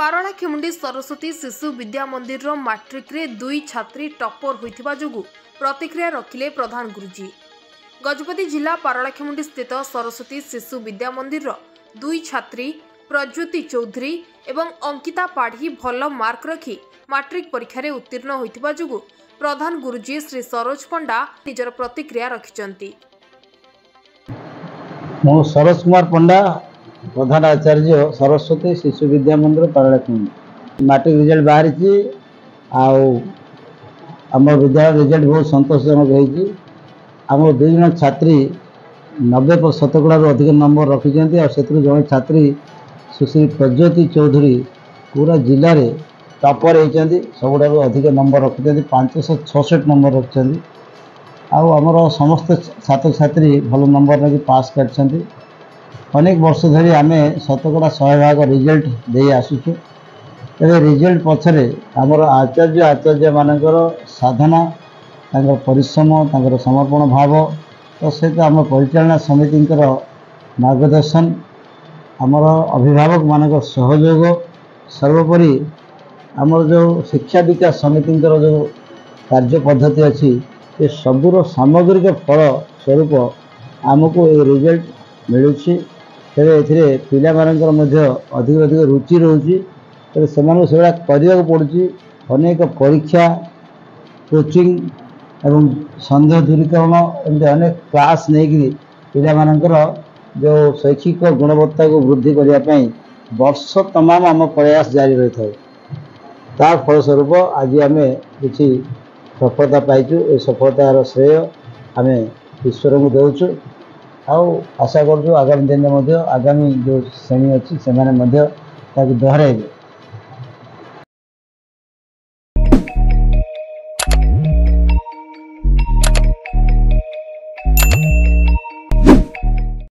पारलाखेमुंडी सरस्वती शिशु विद्या मंदिर मैट्रिक रे 2 छात्री टॉपर होइथिबा जोगु प्रतिक्रिया रखिले प्रधान गुरुजी। गजपति जिला पारलाखेमुंडी स्थित सरस्वती शिशु विद्या मंदिर 2 छात्री प्रज्योति चौधरी एवं अंकिता पाढ़ी भल मार्क रखी मैट्रिक परीक्षा रे उत्तीर्ण होइथिबा जोगु प्रधान गुरुजी श्री सरोज पंडा निजर प्रतिक्रिया रखिचंती। मो सरोज कुमार पंडा प्रधान आचार्य सरस्वती शिशु विद्या मंदिर पारलाखेमुंडी मैट्रिक रिजल्ट बाहरी आम विद्यालय रिजल्ट बहुत संतोषजनक होती। आम 2 जन छात्री 90% अधिक नंबर रखिंट और जड़े छात्री सुश्री प्रज्योति चौधरी पूरा जिले में टॉपर होती सबुठ अधिक नंबर रखिंट 566 नंबर रखिंट। आमर समस्त छात्र छात्री भल नंबर रखी पास कर अनेक वर्ष धरी आम 100% रिजल्ट दे आसुचु। तेरे रिजल्ट पछरे आमर आचार्य मानकर साधना परिश्रम समर्पण भाव तो सहित आम परिचालना समिति मार्गदर्शन आमर अभिभावक मान सहयोग सर्वोपरि आमर जो शिक्षा विकास समिति जो कार्य पद्धति अच्छी ये सबूर सामग्रिक फल स्वरूप आमको ये रिजल्ट मिलूँ। तेरे ए पिला अधिक अधिक रुचि रोचे तेरे से करने पड़ुची। अनेक परीक्षा कोचिंग एवं संदेह दूरीकरण एमती अनेक क्लास नहीं पिला जो शैक्षिक गुणवत्ता को वृद्धि करने वर्ष तमाम आम प्रयास जारी रही था। तार फलस्वरूप आज आम किसी सफलता पाइचु। ये सफलतार श्रेय आम ईश्वर को देचु। आशा करूँ आगामी दिन में आगामी जो श्रेणी अच्छी से दोहराइबे।